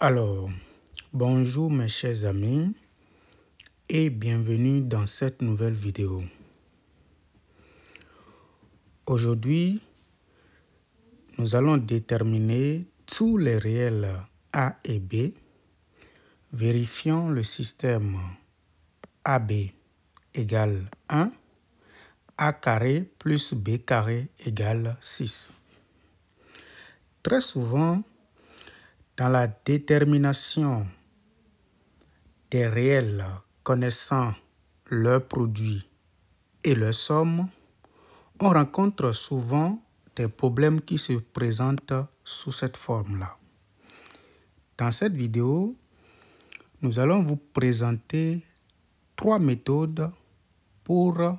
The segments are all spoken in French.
Alors, bonjour mes chers amis et bienvenue dans cette nouvelle vidéo. Aujourd'hui, nous allons déterminer tous les réels A et B, vérifiant le système AB égale 1, A carré plus B carré égale 6. Très souvent, dans la détermination des réels connaissant leur produit et leur somme, on rencontre souvent des problèmes qui se présentent sous cette forme-là. Dans cette vidéo, nous allons vous présenter 3 méthodes pour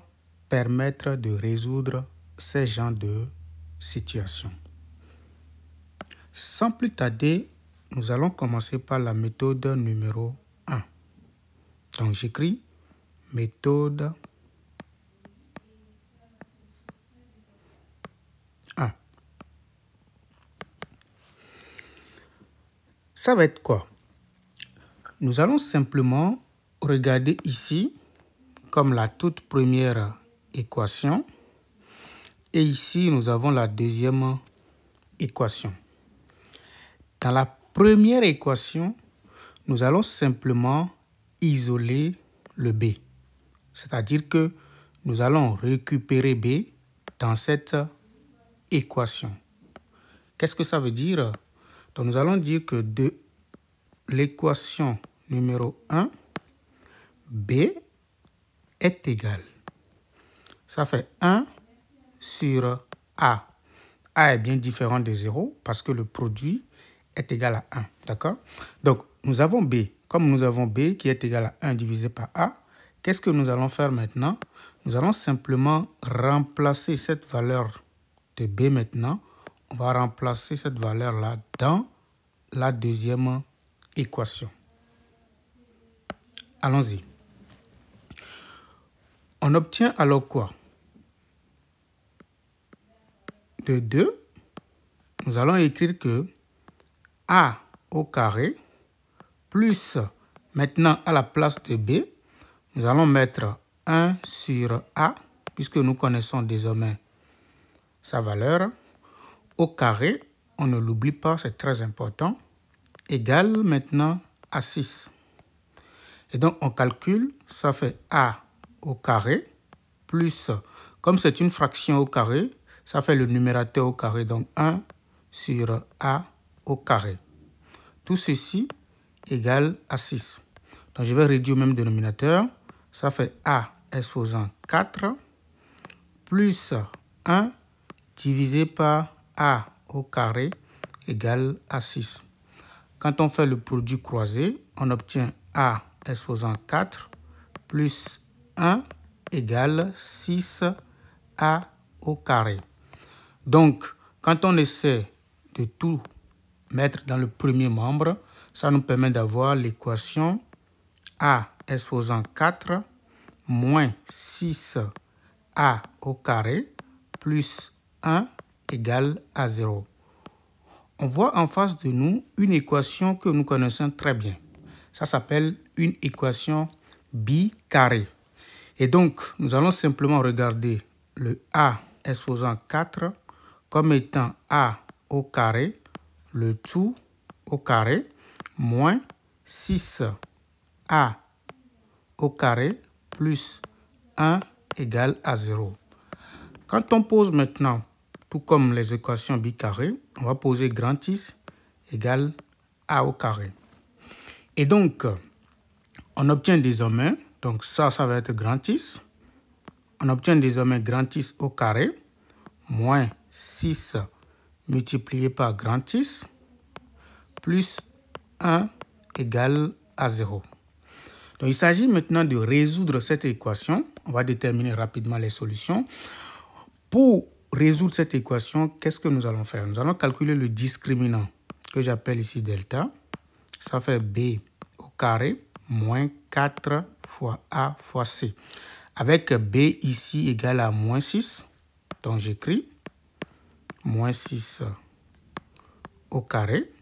permettre de résoudre ces genres de situations. Sans plus tarder, nous allons commencer par la méthode numéro 1. Donc j'écris méthode 1. Ça va être quoi? Nous allons simplement regarder ici comme la toute première équation et ici nous avons la deuxième équation. Dans la première équation, nous allons simplement isoler le B. C'est-à-dire que nous allons récupérer B dans cette équation. Qu'est-ce que ça veut dire? Donc nous allons dire que de l'équation numéro 1, B est égal. Ça fait 1 sur A. A est bien différent de 0 parce que le produit est égal à 1. D'accord? Donc, nous avons B. Comme nous avons B qui est égal à 1 divisé par A, qu'est-ce que nous allons faire maintenant? Nous allons simplement remplacer cette valeur de B maintenant. On va remplacer cette valeur-là dans la deuxième équation. Allons-y. On obtient alors quoi? De 2, nous allons écrire que A au carré plus, maintenant à la place de B, nous allons mettre 1 sur A, puisque nous connaissons désormais sa valeur, au carré, on ne l'oublie pas, c'est très important, égale maintenant à 6. Et donc on calcule, ça fait A au carré, plus, comme c'est une fraction au carré, ça fait le numérateur au carré, donc 1 sur A au carré. Tout ceci égale à 6. Donc je vais réduire au même dénominateur. Ça fait A exposant 4 plus 1 divisé par A au carré égale à 6. Quand on fait le produit croisé, on obtient A exposant 4 plus 1 égale 6A au carré. Donc, quand on essaie de tout mettre dans le premier membre, ça nous permet d'avoir l'équation A exposant 4 moins 6A au carré plus 1 égale à 0. On voit en face de nous une équation que nous connaissons très bien. Ça s'appelle une équation bicarrée. Et donc, nous allons simplement regarder le A exposant 4 comme étant A au carré, le tout au carré, moins 6A au carré plus 1 égale à 0. Quand on pose maintenant, tout comme les équations bicarrées, on va poser grand X égale A au carré. Et donc, on obtient désormais, donc ça va être grand X. On obtient désormais grand X au carré, moins 6 multiplié par grand X, plus 1 égale à 0. Donc, il s'agit maintenant de résoudre cette équation. On va déterminer rapidement les solutions. Pour résoudre cette équation, qu'est-ce que nous allons faire? Nous allons calculer le discriminant que j'appelle ici delta. Ça fait B au carré moins 4 fois A fois C. Avec B ici égale à moins 6. Donc, j'écris moins 6 au carré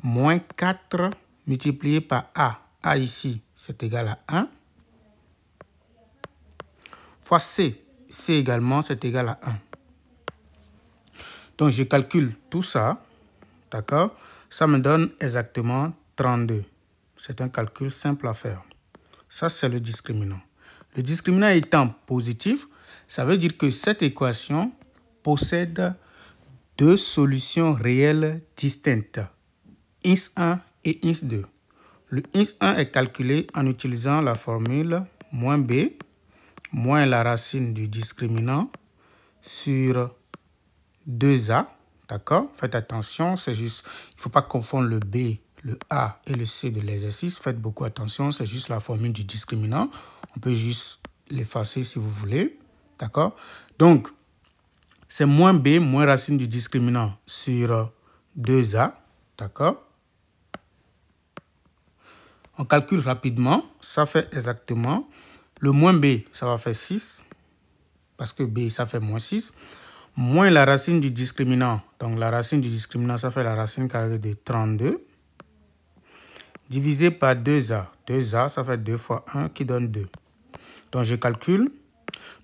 moins 4 multiplié par A. A ici, c'est égal à 1. Fois C. C également, c'est égal à 1. Donc, je calcule tout ça. D'accord? Ça me donne exactement 32. C'est un calcul simple à faire. Ça, c'est le discriminant. Le discriminant étant positif, ça veut dire que cette équation possède deux solutions réelles distinctes, INS1 et INS2. Le INS1 est calculé en utilisant la formule moins B moins la racine du discriminant sur 2A. D'accord? Faites attention, c'est juste, il ne faut pas confondre le B, le A et le C de l'exercice. Faites beaucoup attention, c'est juste la formule du discriminant. On peut juste l'effacer si vous voulez. D'accord? Donc, c'est moins B, moins racine du discriminant sur 2A. D'accord? On calcule rapidement. Ça fait exactement. Le moins B, ça va faire 6. Parce que B, ça fait moins 6. Moins la racine du discriminant. Donc, la racine du discriminant, ça fait la racine carrée de 32. Divisé par 2A. 2A, ça fait 2 fois 1 qui donne 2. Donc, je calcule.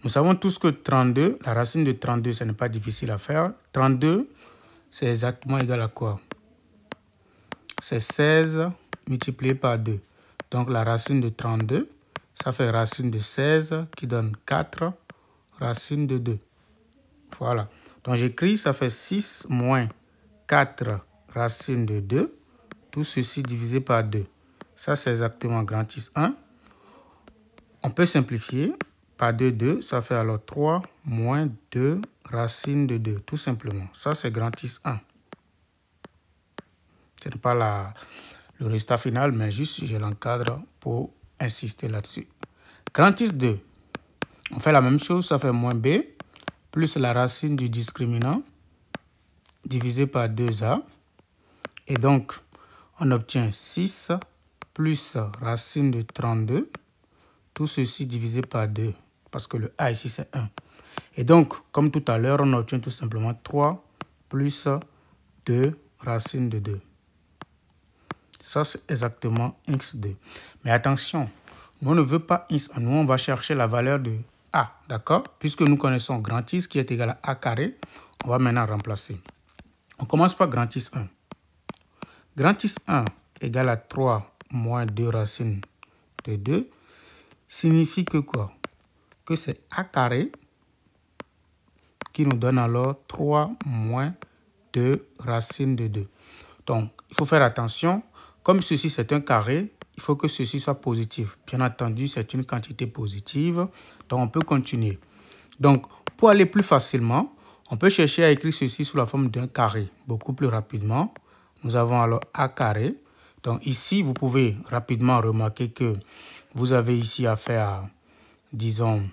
Nous savons tous que 32, la racine de 32, ce n'est pas difficile à faire. 32, c'est exactement égal à quoi? C'est 16 multiplié par 2. Donc, la racine de 32, ça fait racine de 16 qui donne 4, racine de 2. Voilà. Donc, j'écris, ça fait 6 moins 4 racine de 2. Tout ceci divisé par 2. Ça, c'est exactement grand X 1. On peut simplifier. Par 2, 2, ça fait alors 3 moins 2 racine de 2, tout simplement. Ça, c'est grand X 1. Ce n'est pas le résultat final, mais juste je l'encadre pour insister là-dessus. Grand X 2, on fait la même chose, ça fait moins B, plus la racine du discriminant, divisé par 2A. Et donc, on obtient 6 plus racine de 32, tout ceci divisé par 2. Parce que le A ici, c'est 1. Et donc, comme tout à l'heure, on obtient tout simplement 3 plus 2 racine de 2. Ça, c'est exactement X2. Mais attention, nous, on ne veut pas X1. Nous, on va chercher la valeur de A. D'accord? Puisque nous connaissons grand X qui est égal à A carré, on va maintenant remplacer. On commence par grand X1. Grand X1 égale à 3 moins 2 racine de 2 signifie que quoi? Que c'est A carré qui nous donne alors 3 moins 2 racine de 2. Donc, il faut faire attention. Comme ceci, c'est un carré, il faut que ceci soit positif. Bien entendu, c'est une quantité positive. Donc, on peut continuer. Donc, pour aller plus facilement, on peut chercher à écrire ceci sous la forme d'un carré. Beaucoup plus rapidement. Nous avons alors A carré. Donc, ici, vous pouvez rapidement remarquer que vous avez ici affaire à, disons,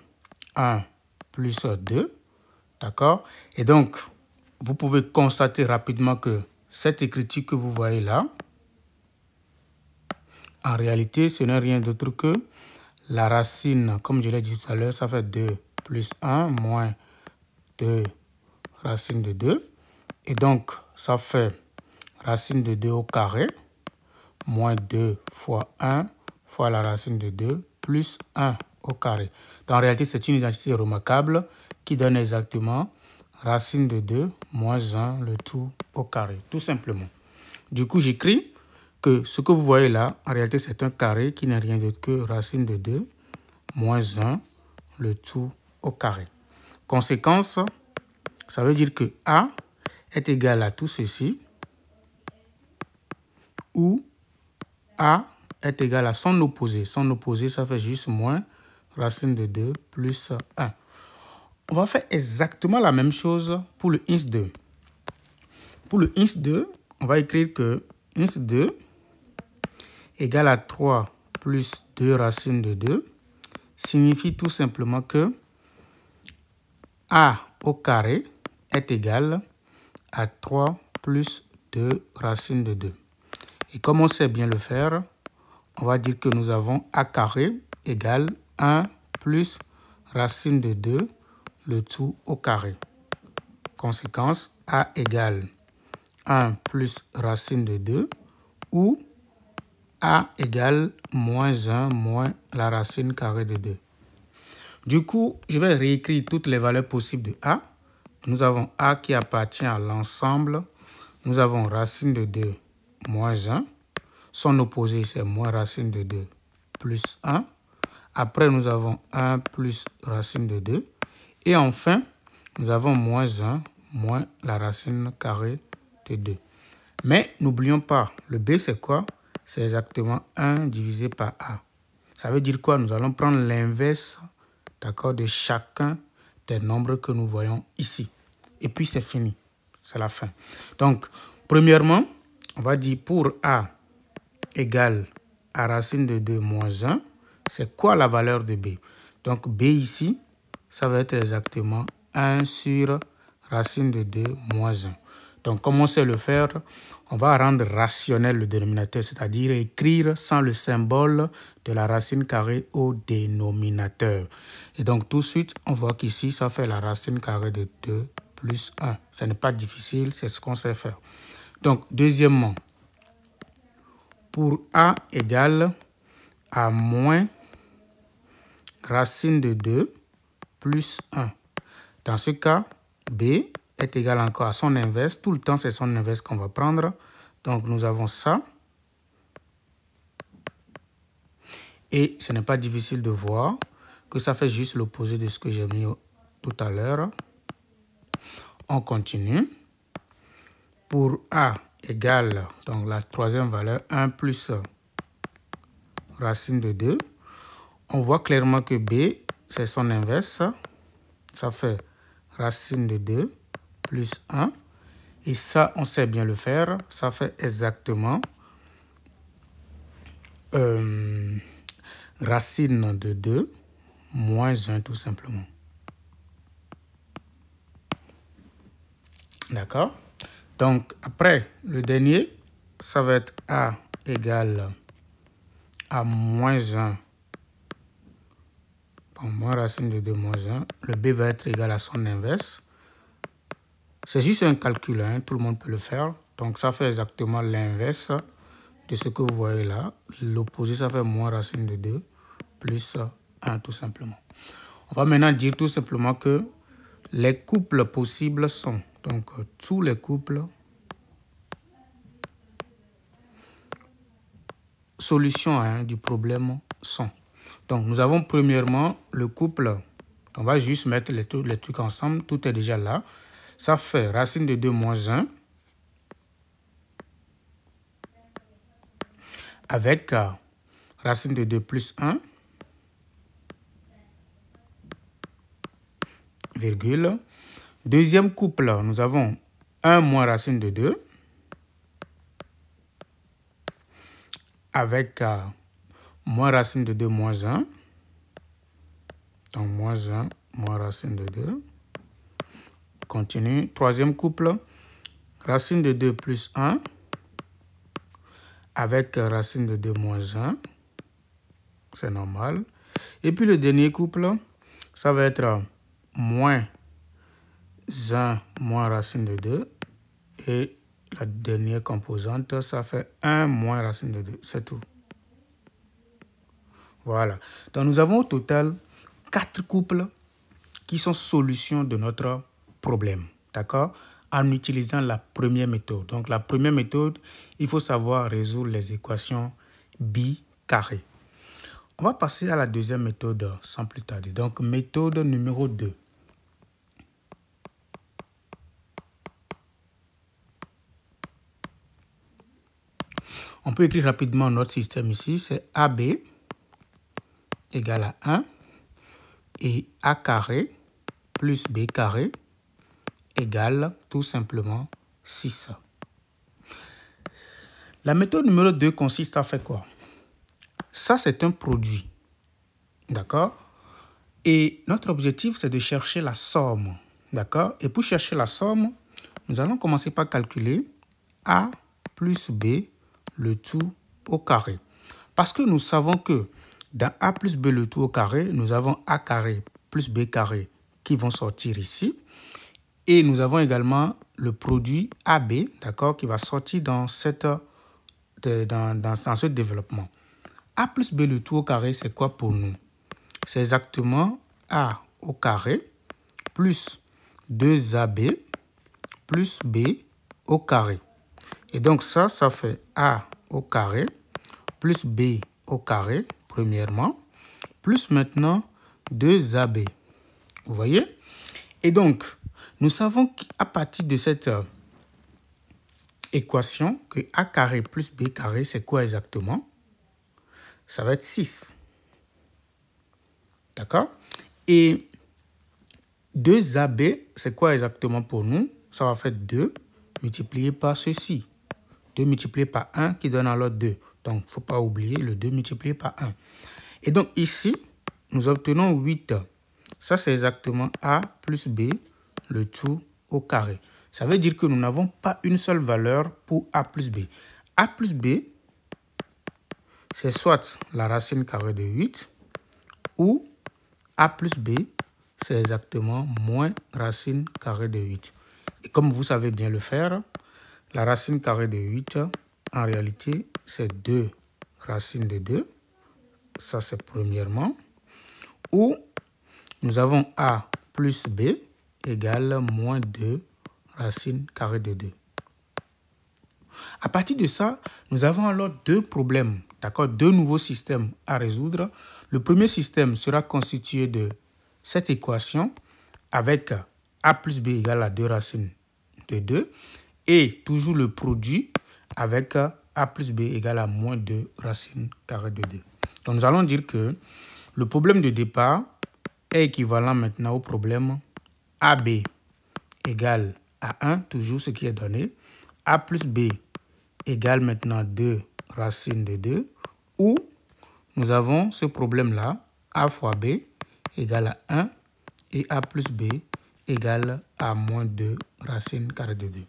1 plus 2. D'accord? Et donc, vous pouvez constater rapidement que cette écriture que vous voyez là, en réalité, ce n'est rien d'autre que la racine, comme je l'ai dit tout à l'heure, ça fait 2 plus 1 moins 2 racine de 2. Et donc, ça fait racine de 2 au carré, moins 2 fois 1 fois la racine de 2 plus 1 au carré. Donc, en réalité, c'est une identité remarquable qui donne exactement racine de 2 moins 1, le tout au carré, tout simplement. Du coup, j'écris que ce que vous voyez là, en réalité, c'est un carré qui n'est rien d'autre que racine de 2 moins 1, le tout au carré. Conséquence, ça veut dire que A est égal à tout ceci, où A est égal à son opposé. Son opposé, ça fait juste moins racine de 2 plus 1. On va faire exactement la même chose pour le INS2. Pour le INS2, on va écrire que INS2 égale à 3 plus 2 racine de 2 signifie tout simplement que A au carré est égal à 3 plus 2 racine de 2. Et comme on sait bien le faire, on va dire que nous avons A carré égale 1 plus racine de 2, le tout au carré. Conséquence, A égale 1 plus racine de 2 où a égale moins 1 moins la racine carrée de 2. Du coup, je vais réécrire toutes les valeurs possibles de a. Nous avons a qui appartient à l'ensemble. Nous avons racine de 2 moins 1. Son opposé, c'est moins racine de 2 plus 1. Après, nous avons 1 plus racine de 2. Et enfin, nous avons moins 1 moins la racine carrée de 2. Mais n'oublions pas, le b, c'est quoi? C'est exactement 1 divisé par a. Ça veut dire quoi? Nous allons prendre l'inverse, d'accord, de chacun des nombres que nous voyons ici. Et puis, c'est fini. C'est la fin. Donc, premièrement, on va dire pour a égale à racine de 2 moins 1, c'est quoi la valeur de b? Donc, b ici, ça va être exactement 1 sur racine de 2 moins 1. Donc, comment on sait le faire? On va rendre rationnel le dénominateur, c'est-à-dire écrire sans le symbole de la racine carrée au dénominateur. Et donc, tout de suite, on voit qu'ici, ça fait la racine carrée de 2 plus 1. Ce n'est pas difficile, c'est ce qu'on sait faire. Donc, deuxièmement, pour a égale à moins racine de 2 plus 1. Dans ce cas, b est égal encore à son inverse. Tout le temps, c'est son inverse qu'on va prendre. Donc, nous avons ça. Et ce n'est pas difficile de voir que ça fait juste l'opposé de ce que j'ai mis tout à l'heure. On continue. Pour a égale, donc la troisième valeur, 1 plus racine de 2. On voit clairement que b, c'est son inverse. Ça fait racine de 2 plus 1. Et ça, on sait bien le faire. Ça fait exactement racine de 2 moins 1 tout simplement. D'accord? Donc, après, le dernier, ça va être a égale à moins 1. Bon, moins racine de 2 moins 1. Le b va être égal à son inverse. C'est juste un calcul, hein, tout le monde peut le faire. Donc, ça fait exactement l'inverse de ce que vous voyez là. L'opposé, ça fait moins racine de 2 plus 1 tout simplement. On va maintenant dire tout simplement que les couples possibles sont, donc tous les couples, solutions hein, du problème sont. Donc, nous avons premièrement le couple, on va juste mettre les trucs ensemble, tout est déjà là. Ça fait racine de 2 moins 1 avec racine de 2 plus 1, virgule. Deuxième couple, nous avons 1 moins racine de 2 avec moins racine de 2 moins 1. Donc, moins 1 moins racine de 2. Continue. Troisième couple, racine de 2 plus 1 avec racine de 2 moins 1. C'est normal. Et puis le dernier couple, ça va être moins 1 moins racine de 2. Et la dernière composante, ça fait 1 moins racine de 2. C'est tout. Voilà. Donc nous avons au total 4 couples qui sont solutions de notre problème. D'accord? En utilisant la première méthode. Donc la première méthode, il faut savoir résoudre les équations bicarrées. On va passer à la deuxième méthode sans plus tarder. Donc méthode numéro 2. On peut écrire rapidement notre système ici. C'est AB égale à 1 et A carré plus B carré égale tout simplement 6. La méthode numéro 2 consiste à faire quoi? Ça, c'est un produit. D'accord? Et notre objectif, c'est de chercher la somme. D'accord? Et pour chercher la somme, nous allons commencer par calculer A plus B, le tout au carré. Parce que nous savons que dans A plus B, le tout au carré, nous avons A carré plus B carré qui vont sortir ici. Et nous avons également le produit AB, d'accord, qui va sortir dans cette dans ce développement. A plus B le tout au carré, c'est quoi pour nous? C'est exactement A au carré plus 2AB plus B au carré. Et donc ça fait A au carré plus B au carré, premièrement, plus maintenant 2AB. Vous voyez? Et donc, nous savons qu'à partir de cette équation, que A carré plus B carré, c'est quoi exactement? Ça va être 6. D'accord? Et 2AB, c'est quoi exactement pour nous? Ça va faire 2 multiplié par ceci. 2 multiplié par 1 qui donne alors 2. Donc, il ne faut pas oublier le 2 multiplié par 1. Et donc, ici, nous obtenons 8. Ça, c'est exactement A plus B, le tout au carré. Ça veut dire que nous n'avons pas une seule valeur pour A plus B. A plus B, c'est soit la racine carrée de 8 ou A plus B, c'est exactement moins racine carrée de 8. Et comme vous savez bien le faire, la racine carrée de 8, en réalité, c'est 2 racines de 2. Ça, c'est premièrement. Ou nous avons A plus B égale moins 2 racine carrée de 2. À partir de ça, nous avons alors deux problèmes, d'accord, deux nouveaux systèmes à résoudre. Le premier système sera constitué de cette équation avec A plus B égale à 2 racines de 2 et toujours le produit avec A plus B égale à moins 2 racines carrées de 2. Donc nous allons dire que le problème de départ est équivalent maintenant au problème AB égale à 1, toujours ce qui est donné. A plus B égale maintenant 2 racines de 2, où nous avons ce problème-là, A fois B égale à 1 et A plus B égale à moins 2 racines carrées de 2.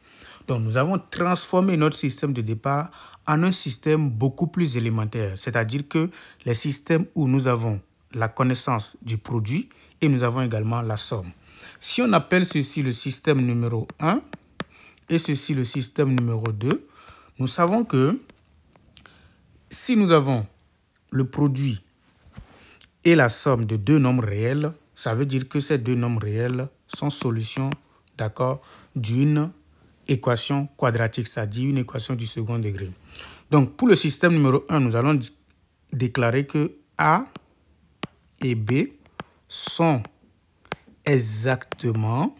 Donc nous avons transformé notre système de départ en un système beaucoup plus élémentaire, c'est-à-dire que les systèmes où nous avons la connaissance du produit et nous avons également la somme. Si on appelle ceci le système numéro 1 et ceci le système numéro 2, nous savons que si nous avons le produit et la somme de deux nombres réels, ça veut dire que ces deux nombres réels sont solutions, d'accord, d'une équation quadratique, c'est-à-dire une équation du second degré. Donc, pour le système numéro 1, nous allons déclarer que A et B sont exactement,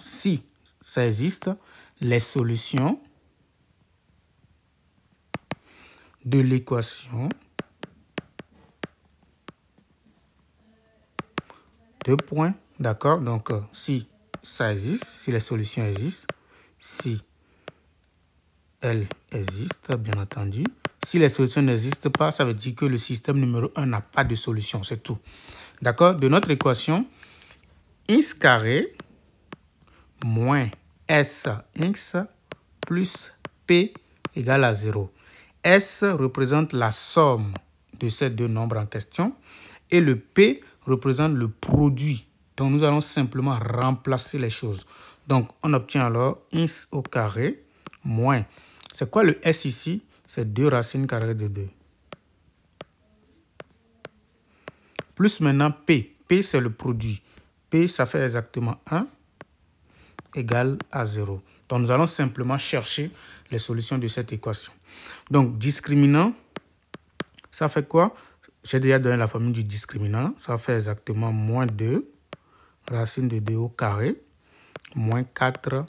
si ça existe, les solutions de l'équation deux points, d'accord? Donc, si ça existe, si les solutions existent, si elles existent, bien entendu. Si les solutions n'existent pas, ça veut dire que le système numéro 1 n'a pas de solution, c'est tout. D'accord? De notre équation, x carré moins s x plus p égale à 0. S représente la somme de ces deux nombres en question et le P représente le produit. Donc, nous allons simplement remplacer les choses. Donc, on obtient alors x au carré moins. C'est quoi le S ici? C'est 2 racines carrées de 2. Plus maintenant P. P, c'est le produit. P, ça fait exactement 1 égale à 0. Donc, nous allons simplement chercher les solutions de cette équation. Donc, discriminant, ça fait quoi? J'ai déjà donné la formule du discriminant. Ça fait exactement moins 2 racine de 2 au carré moins 4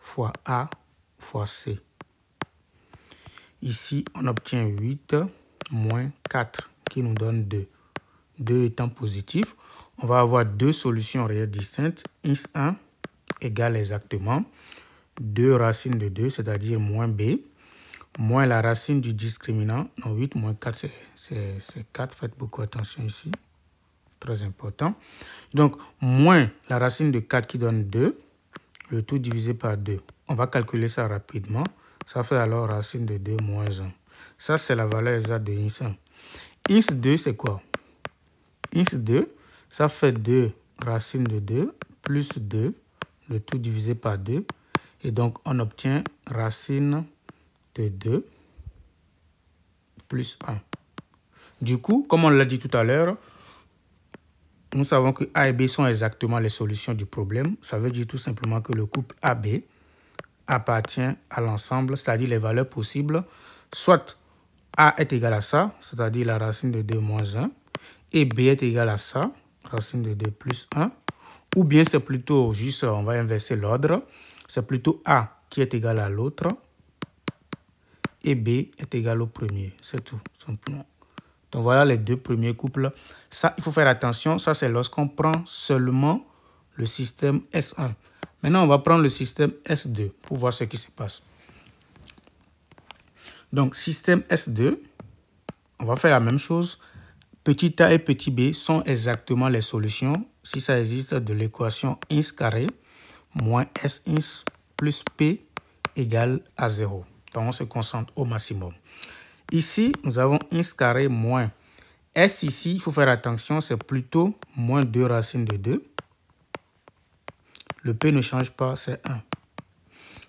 fois A fois C. Ici, on obtient 8 moins 4 qui nous donne 2. 2 étant positif, on va avoir deux solutions réelles distinctes. X1 égale exactement 2 racines de 2, c'est-à-dire moins B, moins la racine du discriminant. Donc 8 moins 4, c'est 4. Faites beaucoup attention ici. Très important. Donc, moins la racine de 4 qui donne 2, le tout divisé par 2. On va calculer ça rapidement. Ça fait alors racine de 2 moins 1. Ça, c'est la valeur exacte de x1. x2, c'est quoi? x2, ça fait 2 racine de 2 plus 2, le tout divisé par 2. Et donc, on obtient racine de 2 plus 1. Du coup, comme on l'a dit tout à l'heure, nous savons que A et B sont exactement les solutions du problème. Ça veut dire tout simplement que le couple AB appartient à l'ensemble, c'est-à-dire les valeurs possibles. Soit A est égal à ça, c'est-à-dire la racine de 2 moins 1, et B est égal à ça, racine de 2 plus 1. Ou bien c'est plutôt juste, on va inverser l'ordre, c'est plutôt A qui est égal à l'autre, et B est égal au premier. C'est tout, simplement. Donc voilà les deux premiers couples. Ça, il faut faire attention. Ça, c'est lorsqu'on prend seulement le système S1. Maintenant, on va prendre le système S2 pour voir ce qui se passe. Donc, système S2, on va faire la même chose. Petit a et petit b sont exactement les solutions si ça existe de l'équation ins carré moins s ins plus p égale à 0. Donc, on se concentre au maximum. Ici, nous avons ins carré moins s ici, il faut faire attention, c'est plutôt moins 2 racines de 2. Le p ne change pas, c'est 1. Donc,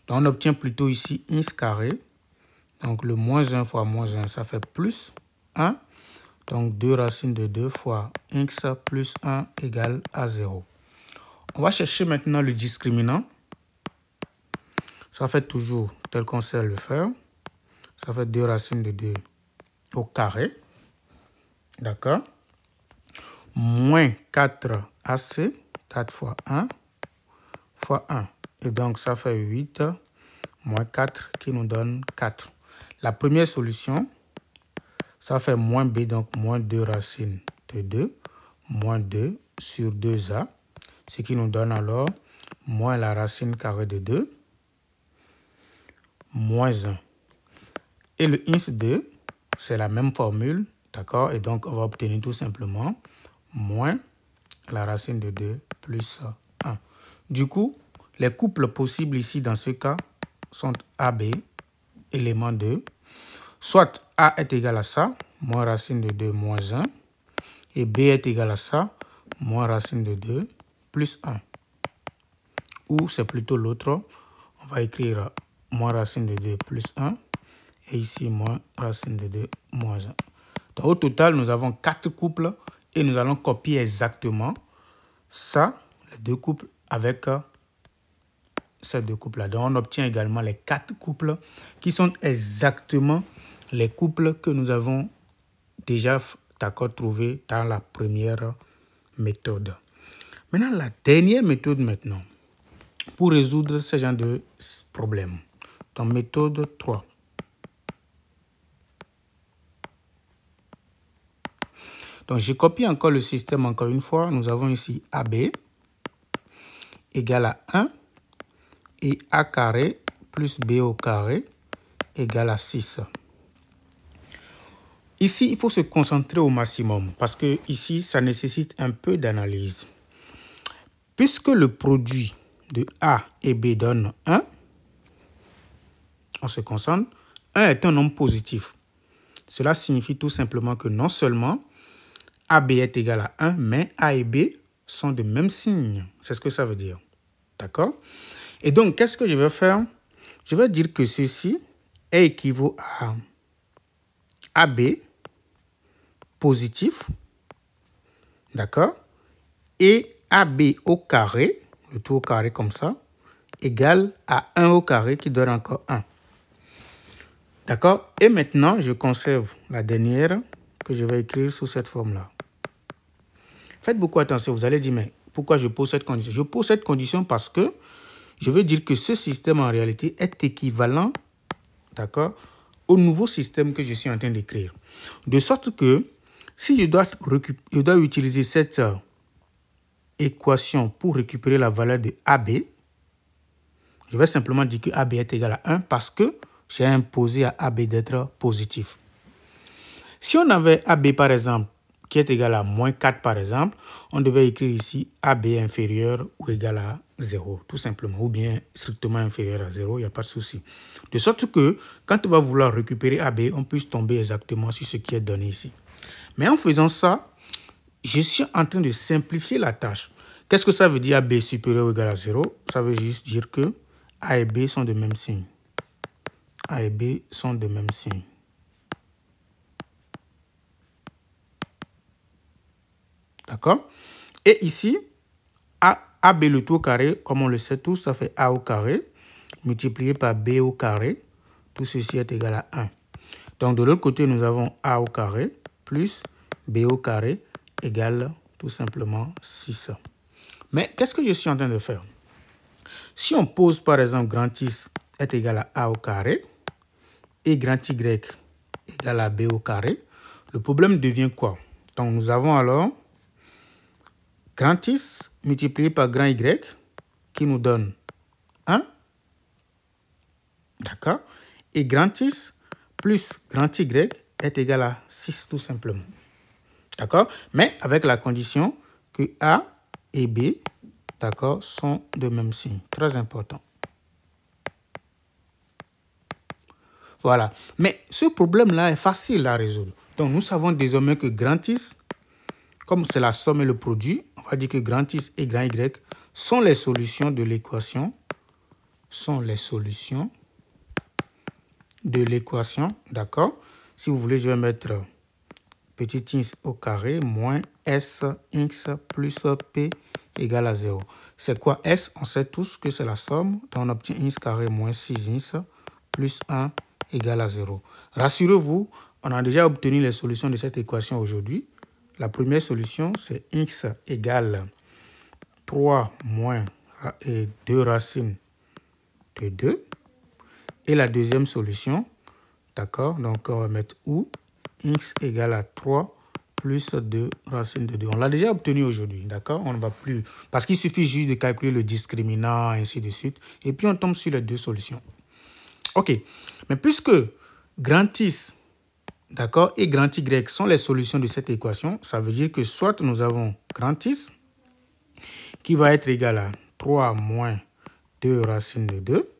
on obtient plutôt ici ins carré. Donc, le moins 1 fois moins 1, ça fait plus 1. Donc, 2 racines de 2 fois x plus 1 égale à 0. On va chercher maintenant le discriminant. Ça fait toujours tel qu'on sait le faire. Ça fait 2 racines de 2 au carré. D'accord. Moins 4 AC, 4 fois 1, fois 1. Et donc, ça fait 8 moins 4 qui nous donne 4. La première solution, ça fait moins B, donc moins 2 racines de 2, moins 2 sur 2A, ce qui nous donne alors moins la racine carrée de 2, moins 1. Et le ins 2, c'est la même formule, d'accord? Et donc, on va obtenir tout simplement moins la racine de 2 plus 1. Du coup, les couples possibles ici dans ce cas sont AB, élément 2. Soit A est égal à ça, moins racine de 2 moins 1. Et B est égal à ça, moins racine de 2 plus 1. Ou c'est plutôt l'autre. On va écrire moins racine de 2 plus 1. Et ici, moins racine de 2 moins 1. Donc, au total, nous avons 4 couples. Et nous allons copier exactement ça, les deux couples, avec ces deux couples-là. Donc, on obtient également les 4 couples qui sont exactement les couples que nous avons déjà trouvés dans la première méthode. Maintenant, la dernière méthode maintenant, pour résoudre ce genre de problème. Donc, méthode 3. Donc, je copie encore le système encore une fois. Nous avons ici AB égale à 1 et A carré plus B au carré égale à 6. Ici, il faut se concentrer au maximum parce que ici, ça nécessite un peu d'analyse. Puisque le produit de A et B donne 1, on se concentre. 1 est un nombre positif. Cela signifie tout simplement que non seulement AB est égal à 1, mais A et B sont de même signe. C'est ce que ça veut dire. D'accord? Et donc, qu'est-ce que je vais faire? Je vais dire que ceci équivaut à AB positif. D'accord? Et AB au carré, le tout au carré comme ça, égale à 1 au carré qui donne encore 1. D'accord? Et maintenant, je conserve la dernière que je vais écrire sous cette forme-là. Faites beaucoup attention. Vous allez dire, mais pourquoi je pose cette condition? Je pose cette condition parce que je veux dire que ce système, en réalité, est équivalent, d'accord, au nouveau système que je suis en train d'écrire. De sorte que, si je dois utiliser cette équation pour récupérer la valeur de AB, je vais simplement dire que AB est égal à 1 parce que j'ai imposé à AB d'être positif. Si on avait AB, par exemple, qui est égal à moins 4, par exemple, on devait écrire ici AB inférieur ou égal à 0, tout simplement, ou bien strictement inférieur à 0, il n'y a pas de souci. De sorte que, quand on va vouloir récupérer AB, on puisse tomber exactement sur ce qui est donné ici. Mais en faisant ça, je suis en train de simplifier la tâche. Qu'est-ce que ça veut dire AB supérieur ou égal à 0? Ça veut juste dire que A et B sont de même signe. A et B sont de même signe. D'accord? Et ici, AB le tout au carré, comme on le sait tous, ça fait A au carré, multiplié par B au carré. Tout ceci est égal à 1. Donc, de l'autre côté, nous avons A au carré plus B au carré égale tout simplement 6. Mais qu'est-ce que je suis en train de faire? Si on pose, par exemple, grand X est égal à A au carré et grand Y égale à B au carré, le problème devient quoi? Donc, nous avons alors grand X multiplié par grand Y qui nous donne 1. D'accord? Et grand X plus grand Y est égal à 6 tout simplement. D'accord? Mais avec la condition que A et B, d'accord, sont de même signe. Très important. Voilà. Mais ce problème-là est facile à résoudre. Donc, nous savons désormais que grand X, comme c'est la somme et le produit, on va dire que grand X et grand Y sont les solutions de l'équation. D'accord? Si vous voulez, je vais mettre petit x au carré moins sx plus p égale à 0. C'est quoi s? On sait tous que c'est la somme. Donc, on obtient x carré moins 6x plus 1 égale à 0. Rassurez-vous, on a déjà obtenu les solutions de cette équation aujourd'hui. La première solution, c'est x égale 3 moins 2 racines de 2. Et la deuxième solution, d'accord, donc on va mettre où x égale à 3 plus 2 racines de 2. On l'a déjà obtenu aujourd'hui, d'accord? On ne va plus, parce qu'il suffit juste de calculer le discriminant, ainsi de suite. Et puis on tombe sur les deux solutions. OK, mais puisque grand X, d'accord, et grand Y sont les solutions de cette équation, ça veut dire que soit nous avons grand X qui va être égal à 3 moins 2 racines de 2.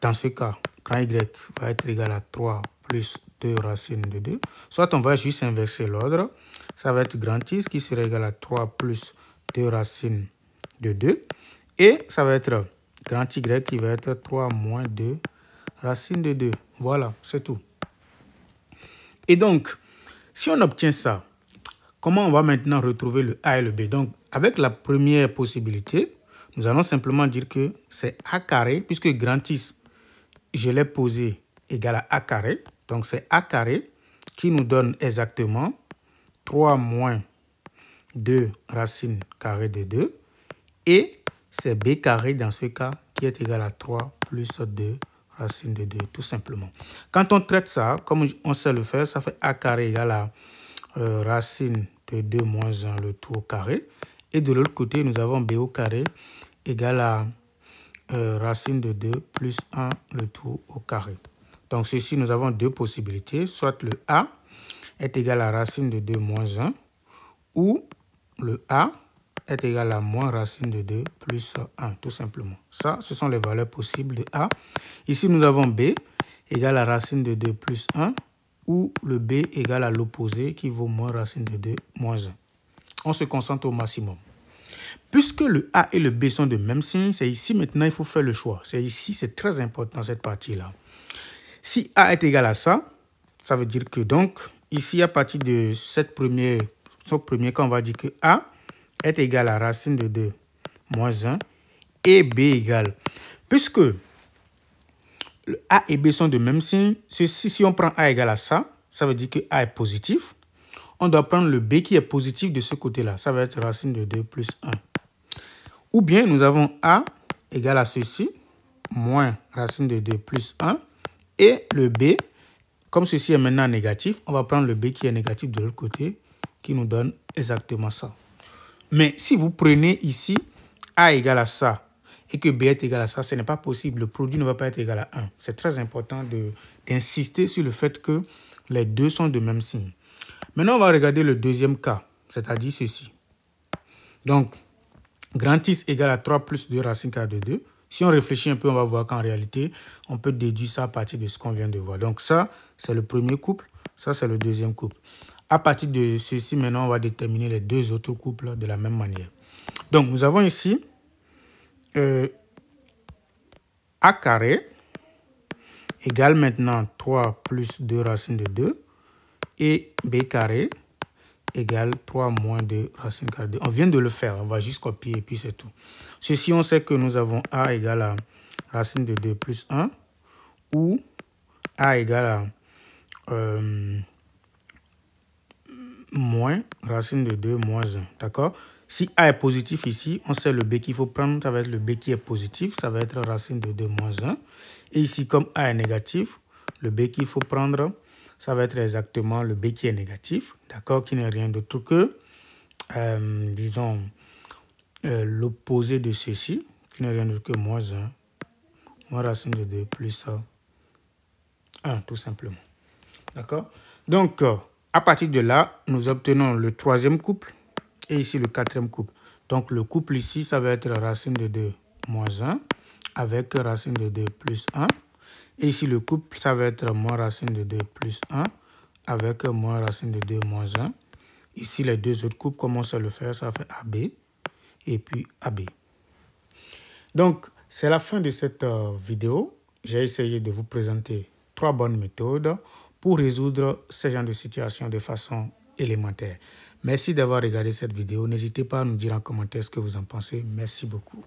Dans ce cas, grand Y va être égal à 3 plus 2 racines de 2. Soit on va juste inverser l'ordre. Ça va être grand X qui sera égal à 3 plus 2 racines de 2. Et ça va être grand Y qui va être 3 moins 2 racines de 2. Voilà, c'est tout. Et donc, si on obtient ça, comment on va maintenant retrouver le A et le B? Donc, avec la première possibilité, nous allons simplement dire que c'est A carré, puisque grand X, je l'ai posé égal à A carré. Donc, c'est A carré qui nous donne exactement 3 moins 2 racines carrées de 2. Et c'est B carré dans ce cas qui est égal à 3 plus 2 racines de 2, tout simplement. Quand on traite ça, comme on sait le faire, ça fait A carré égal à racine de 2 moins 1, le tout au carré. Et de l'autre côté, nous avons B au carré égal à racine de 2 plus 1, le tout au carré. Donc, ceci, nous avons deux possibilités. Soit le A est égal à racine de 2 moins 1, ou le A est égal à moins racine de 2 plus 1, tout simplement. Ça, ce sont les valeurs possibles de A. Ici, nous avons B égal à racine de 2 plus 1, ou le B égal à l'opposé qui vaut moins racine de 2 moins 1. On se concentre au maximum. Puisque le A et le B sont de même signe, c'est ici maintenant il faut faire le choix. C'est ici, c'est très important cette partie-là. Si A est égal à ça, ça veut dire que donc, ici à partir de ce premier cas, on va dire que A est égal à racine de 2 moins 1 et B égale. Puisque le A et B sont de même signe, si on prend A égale à ça, ça veut dire que A est positif. On doit prendre le B qui est positif de ce côté-là. Ça va être racine de 2 plus 1. Ou bien nous avons A égale à ceci, moins racine de 2 plus 1. Et le B, comme ceci est maintenant négatif, on va prendre le B qui est négatif de l'autre côté, qui nous donne exactement ça. Mais si vous prenez ici A égale à ça et que B est égal à ça, ce n'est pas possible. Le produit ne va pas être égal à 1. C'est très important d'insister sur le fait que les deux sont de même signe. Maintenant, on va regarder le deuxième cas, c'est-à-dire ceci. Donc, grand X égale à 3 plus 2 racine carrée de 2. Si on réfléchit un peu, on va voir qu'en réalité, on peut déduire ça à partir de ce qu'on vient de voir. Donc ça, c'est le premier couple. Ça, c'est le deuxième couple. À partir de ceci, maintenant, on va déterminer les deux autres couples de la même manière. Donc, nous avons ici A carré égale maintenant 3 plus 2 racine de 2 et B carré égale 3 moins 2 racine carrée de 2. On vient de le faire, on va juste copier et puis c'est tout. Ceci, on sait que nous avons A égale à racine de 2 plus 1 ou A égale à moins racine de 2 moins 1. D'accord? Si A est positif ici, on sait le B qu'il faut prendre, ça va être le B qui est positif, ça va être racine de 2 moins 1. Et ici, comme A est négatif, le B qu'il faut prendre, ça va être exactement le B qui est négatif, d'accord, qui n'est rien d'autre que, disons, l'opposé de ceci, qui n'est rien d'autre que moins 1, moins racine de 2 plus 1, tout simplement. D'accord? Donc, à partir de là, nous obtenons le troisième couple et ici le quatrième couple. Donc, le couple ici, ça va être racine de 2 moins 1 avec racine de 2 plus 1. Et ici, le couple, ça va être moins racine de 2 plus 1 avec moins racine de 2 moins 1. Ici, les deux autres couples, comment ça le faire? Ça fait AB et puis AB. Donc, c'est la fin de cette vidéo. J'ai essayé de vous présenter 3 bonnes méthodes pour résoudre ce genre de situation de façon élémentaire. Merci d'avoir regardé cette vidéo. N'hésitez pas à nous dire en commentaire ce que vous en pensez. Merci beaucoup.